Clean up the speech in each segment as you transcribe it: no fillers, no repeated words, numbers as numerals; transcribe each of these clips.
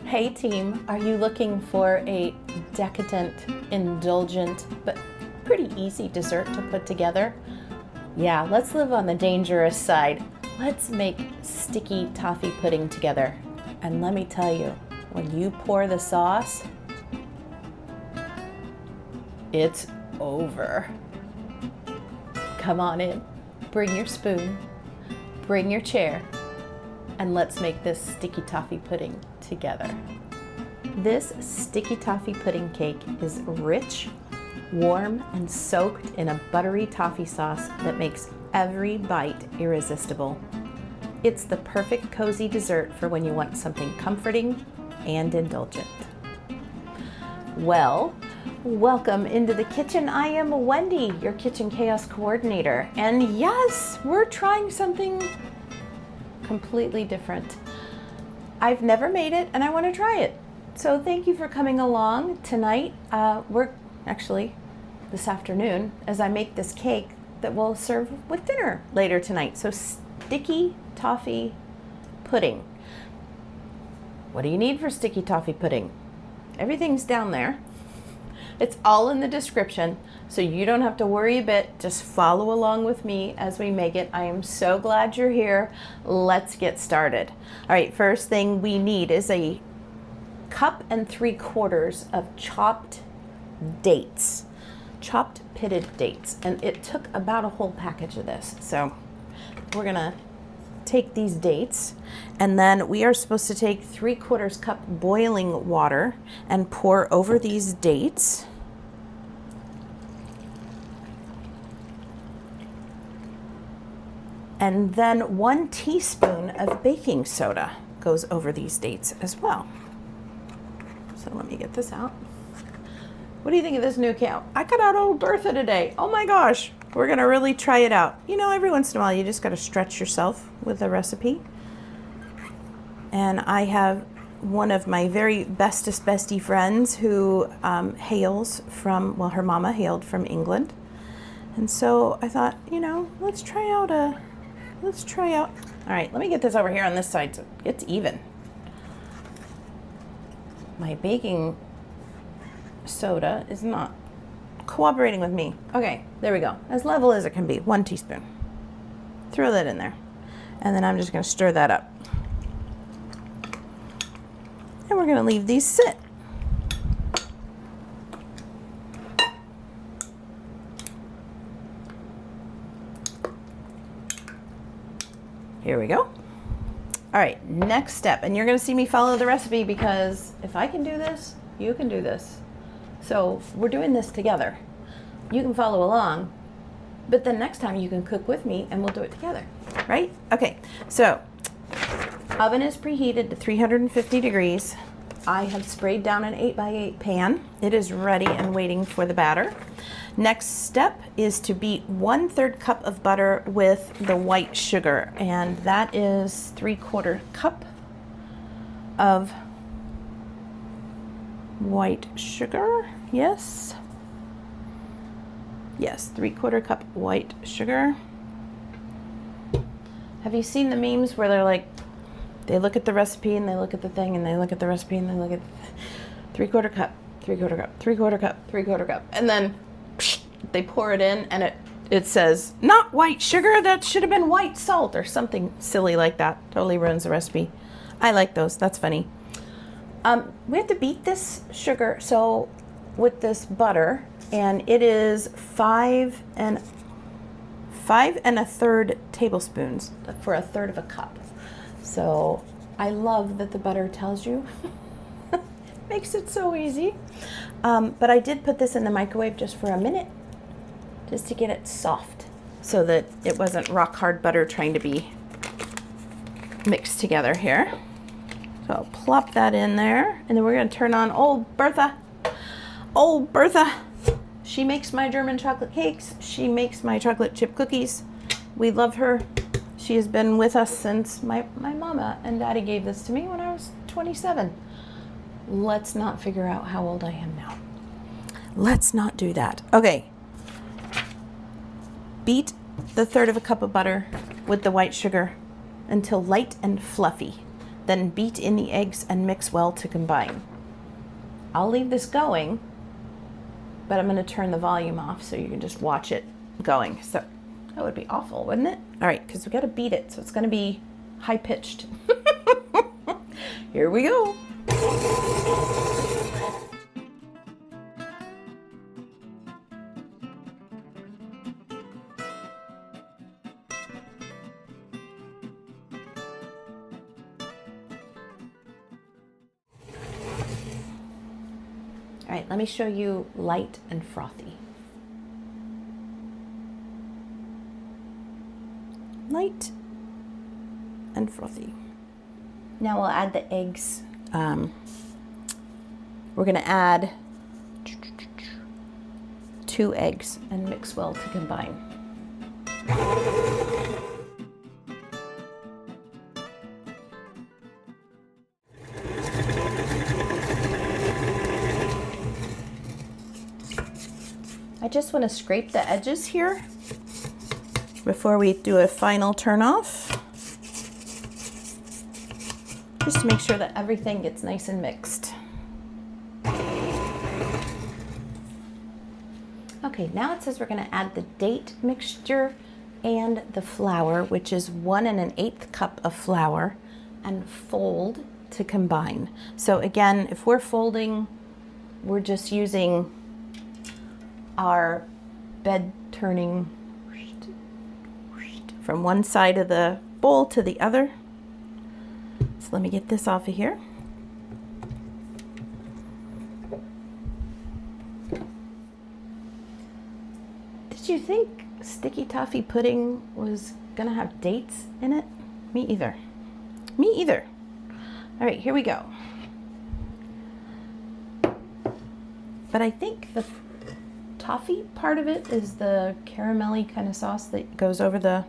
Hey team, are you looking for a decadent, indulgent, but pretty easy dessert to put together? Yeah, let's live on the dangerous side. Let's make sticky toffee pudding together. And let me tell you, when you pour the sauce, it's over. Come on in, bring your spoon, bring your chair, and let's make this sticky toffee pudding together. This sticky toffee pudding cake is rich, warm, and soaked in a buttery toffee sauce that makes every bite irresistible. It's the perfect cozy dessert for when you want something comforting and indulgent. Well, welcome into the kitchen. I am Wendy, your kitchen chaos coordinator. And yes, we're trying something completely different. I've never made it and I want to try it. So thank you for coming along tonight. We're actually this afternoon as I make this cake that we'll serve with dinner later tonight. So sticky toffee pudding. What do you need for sticky toffee pudding? Everything's down there. It's all in the description, so you don't have to worry a bit. Just follow along with me as we make it. I am so glad you're here. Let's get started. All right, first thing we need is a 1 3/4 cups of chopped dates, chopped pitted dates. And it took about a whole package of this. So we're gonna take these dates, and then we are supposed to take 3/4 cup boiling water and pour over these dates. And then 1 teaspoon of baking soda goes over these dates as well. So let me get this out. What do you think of this new cow? I cut out old Bertha today. Oh my gosh, we're gonna really try it out. You know, every once in a while you just gotta stretch yourself with a recipe. And I have one of my very bestest bestie friends who hails from, well, her mama hailed from England. And so I thought, you know, let's try out. All right, let me get this over here on this side so it's even. My baking soda is not cooperating with me. Okay, there we go. As level as it can be, 1 teaspoon. Throw that in there. And then I'm just gonna stir that up. And we're gonna leave these sit. Here we go. All right, next step, and you're gonna see me follow the recipe because if I can do this, you can do this. So we're doing this together. You can follow along, but then next time you can cook with me and we'll do it together, right? Okay, so oven is preheated to 350 degrees. I have sprayed down an 8x8 pan. It is ready and waiting for the batter. Next step is to beat 1/3 cup of butter with the white sugar, and that is 3/4 cup of white sugar. Yes, 3/4 cup white sugar. Have you seen the memes where they're like, they look at the recipe and they look at the thing and they look at the recipe and they look at 3/4 cup, 3/4 cup, 3/4 cup, 3/4 cup, and then they pour it in and it says not white sugar, that should have been white salt or something silly like that. Totally ruins the recipe. I like those. That's funny. We have to beat this sugar so with this butter, and it is 5 1/3 tablespoons for 1/3 of a cup. So I love that the butter tells you. Makes it so easy. But I did put this in the microwave just for a minute, just to get it soft so that it wasn't rock hard butter trying to be mixed together here. So I'll plop that in there, and then we're gonna turn on old Bertha. Old Bertha. She makes my German chocolate cakes. She makes my chocolate chip cookies. We love her. She has been with us since my mama and daddy gave this to me when I was 27. Let's not figure out how old I am now. Let's not do that. Okay. Beat the 1/3 cup of butter with the white sugar until light and fluffy. then beat in the eggs and mix well to combine. I'll leave this going, but I'm going to turn the volume off so you can just watch it going. So that would be awful, wouldn't it? All right, because we got to beat it, so it's going to be high pitched. Here we go. All right, let me show you light and frothy. Light and frothy. Now we'll add the eggs. We're gonna add 2 eggs and mix well to combine. I just want to scrape the edges here before we do a final turn off, just to make sure that everything gets nice and mixed. Okay, now it says we're going to add the date mixture and the flour, which is 1 1/8 cup of flour, and fold to combine. So again, if we're folding, we're just using our bed turning from one side of the bowl to the other. So let me get this off of here. Did you think sticky toffee pudding was gonna have dates in it? Me either. Me either. All right, here we go. But I think the toffee part of it is the caramelly kind of sauce that goes over the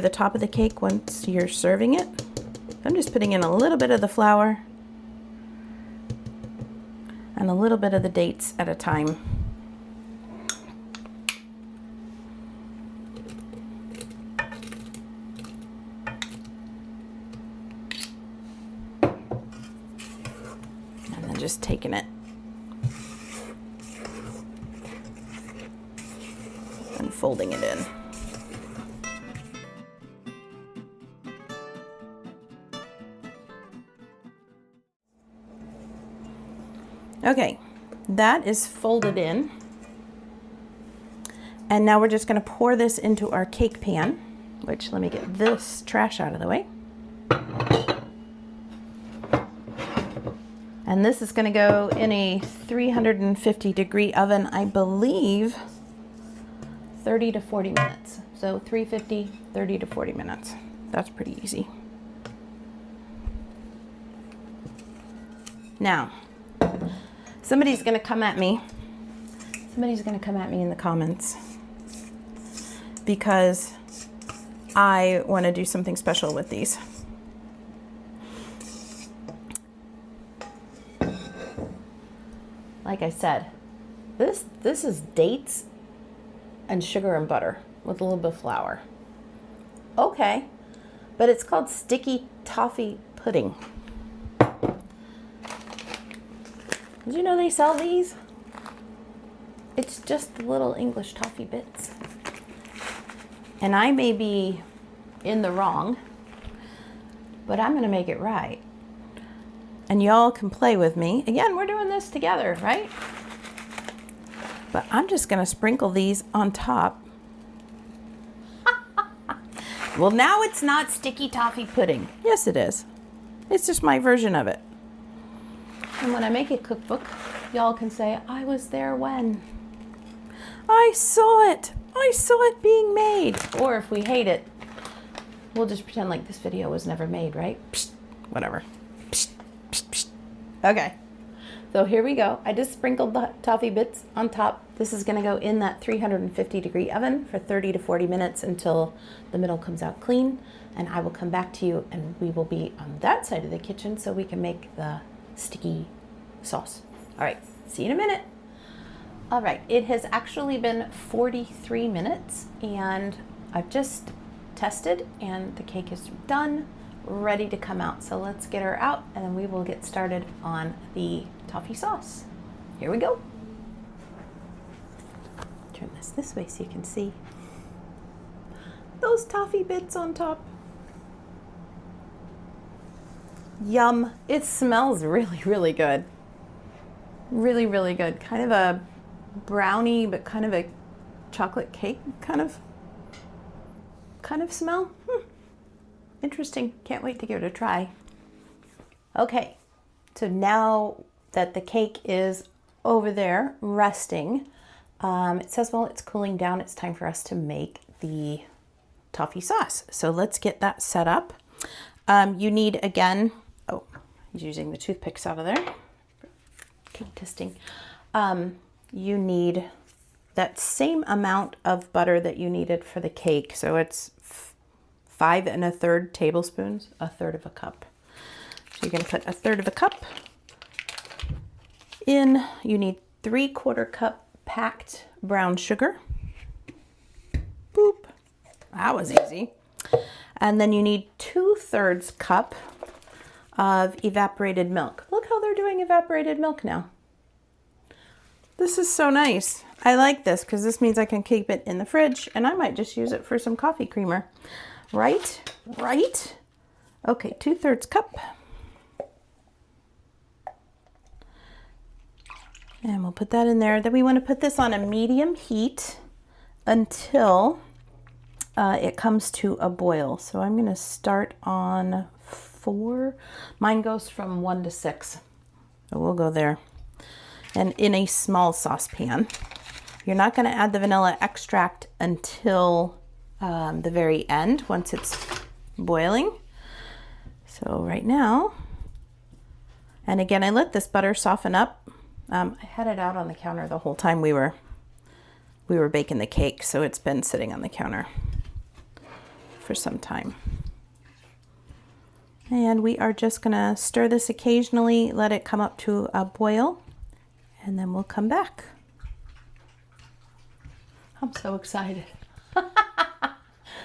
top of the cake once you're serving it. I'm just putting in a little bit of the flour and a little bit of the dates at a time. And then just taking it and folding it in. Okay, that is folded in. And now we're just going to pour this into our cake pan, which, let me get this trash out of the way. And this is going to go in a 350-degree oven, I believe, 30 to 40 minutes. So 350, 30 to 40 minutes. That's pretty easy. Now, somebody's going to come at me. Somebody's going to come at me in the comments because I want to do something special with these. Like I said, this is dates and sugar and butter with a little bit of flour. Okay, but it's called sticky toffee pudding. Did you know they sell these? It's just the little English toffee bits. And I may be in the wrong, but I'm gonna make it right. And y'all can play with me. Again, we're doing this together, right? But I'm just gonna sprinkle these on top. Well, now it's not sticky toffee pudding. Yes, it is. It's just my version of it. And when I make a cookbook, y'all can say, I was there when. I saw it. I saw it being made. Or if we hate it, we'll just pretend like this video was never made, right? Psst, whatever. Psst, psst, psst. Okay. So here we go. I just sprinkled the toffee bits on top. This is going to go in that 350-degree oven for 30 to 40 minutes until the middle comes out clean. And I will come back to you and we will be on that side of the kitchen so we can make the sticky sauce. All right, see you in a minute. All right, it has actually been 43 minutes and I've just tested and the cake is done, ready to come out. So let's get her out and then we will get started on the toffee sauce. Here we go. Turn this way so you can see those toffee bits on top. Yum. It smells really, really good. Really, really good. Kind of a brownie, but kind of a chocolate cake kind of smell. Interesting. Can't wait to give it a try. Okay, so now that the cake is over there resting, it says while it's cooling down, it's time for us to make the toffee sauce. So let's get that set up. You need, again, oh, he's using the toothpicks out of there. Cake testing. You need that same amount of butter that you needed for the cake. So it's 5 1/3 tablespoons, 1/3 of a cup. So you're going to put 1/3 of a cup in. You need 3/4 cup packed brown sugar. Boop. That was easy. And then you need 2/3 cup of evaporated milk. Look how they're doing evaporated milk now. This is so nice. I like this because this means I can keep it in the fridge and I might just use it for some coffee creamer. Right? Right? Okay, 2/3 cup. And we'll put that in there. Then we want to put this on a medium heat until it comes to a boil. So I'm going to start on 4. Mine goes from 1 to 6. So we'll go there. And in a small saucepan. You're not going to add the vanilla extract until the very end, once it's boiling. So right now, and again, I let this butter soften up. I had it out on the counter the whole time we were baking the cake, so it's been sitting on the counter for some time. And we are just going to stir this occasionally, let it come up to a boil, and then we'll come back. I'm so excited.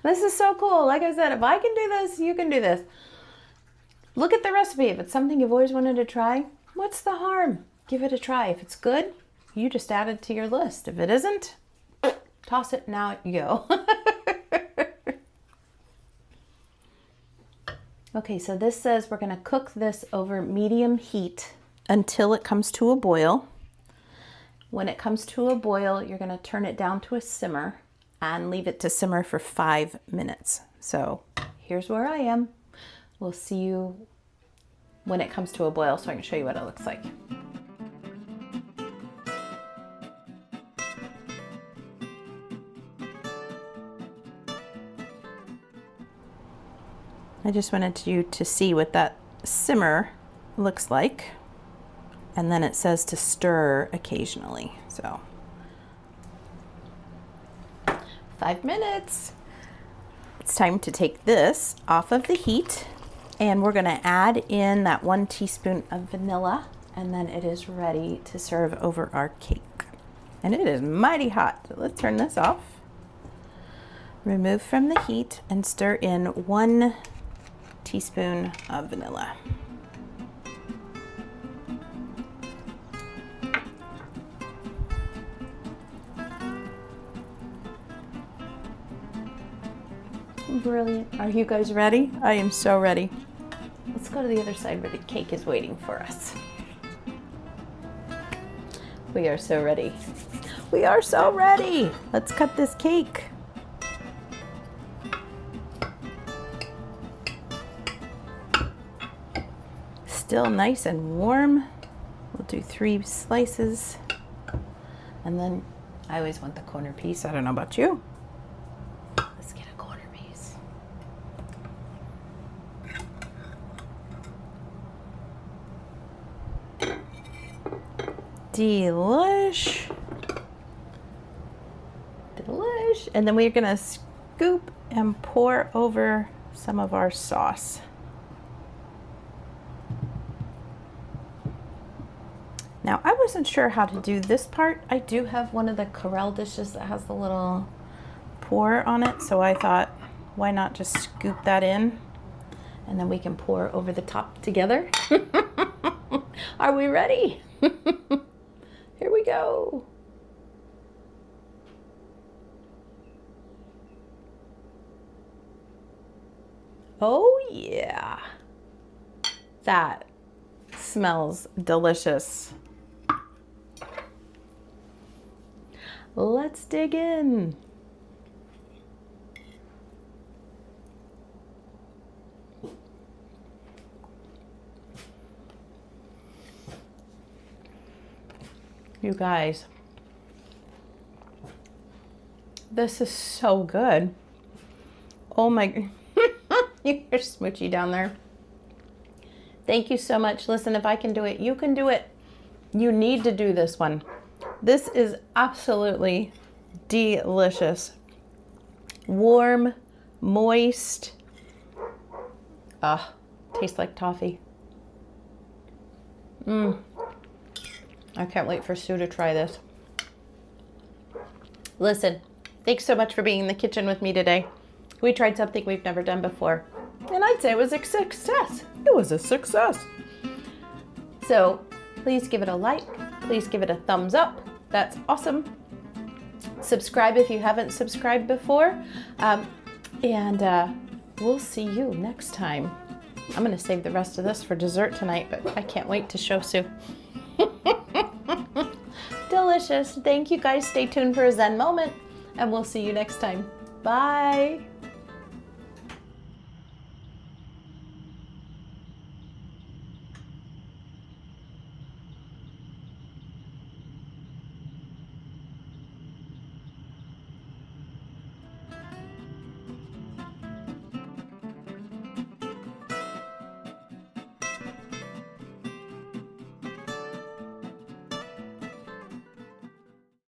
This is so cool. Like I said, if I can do this, you can do this. Look at the recipe. If it's something you've always wanted to try, what's the harm? Give it a try. If it's good, you just add it to your list. If it isn't, toss it and out you go. Okay, so this says we're going to cook this over medium heat until it comes to a boil. When it comes to a boil, you're going to turn it down to a simmer and leave it to simmer for 5 minutes. So here's where I am. We'll see you when it comes to a boil so I can show you what it looks like. I just wanted you to see what that simmer looks like. And then it says to stir occasionally. So 5 minutes. It's time to take this off of the heat and we're going to add in that 1 teaspoon of vanilla and then it is ready to serve over our cake. And it is mighty hot. So let's turn this off. Remove from the heat and stir in 1 teaspoon of vanilla. Brilliant. Are you guys ready? I am so ready. Let's go to the other side where the cake is waiting for us. We are so ready. We are so ready. Let's cut this cake. Still nice and warm. We'll do 3 slices. And then I always want the corner piece. I don't know about you. Let's get a corner piece. Delish. Delish. And then we're gonna scoop and pour over some of our sauce. Now, I wasn't sure how to do this part. I do have one of the Corelle dishes that has the little pour on it, so I thought, why not just scoop that in and then we can pour over the top together. Are we ready? Here we go. Oh yeah, that smells delicious. Let's dig in. You guys, this is so good. Oh my, you're smoochy down there. Thank you so much. Listen, if I can do it, you can do it. You need to do this one. This is absolutely delicious. Warm, moist. Tastes like toffee. I can't wait for Sue to try this. Listen, thanks so much for being in the kitchen with me today. We tried something we've never done before, and I'd say it was a success. It was a success. So please give it a like. Please give it a thumbs up. That's awesome. Subscribe if you haven't subscribed before. And we'll see you next time. I'm going to save the rest of this for dessert tonight, but I can't wait to show Sue. Delicious. Thank you guys. Stay tuned for a Zen moment, and we'll see you next time. Bye.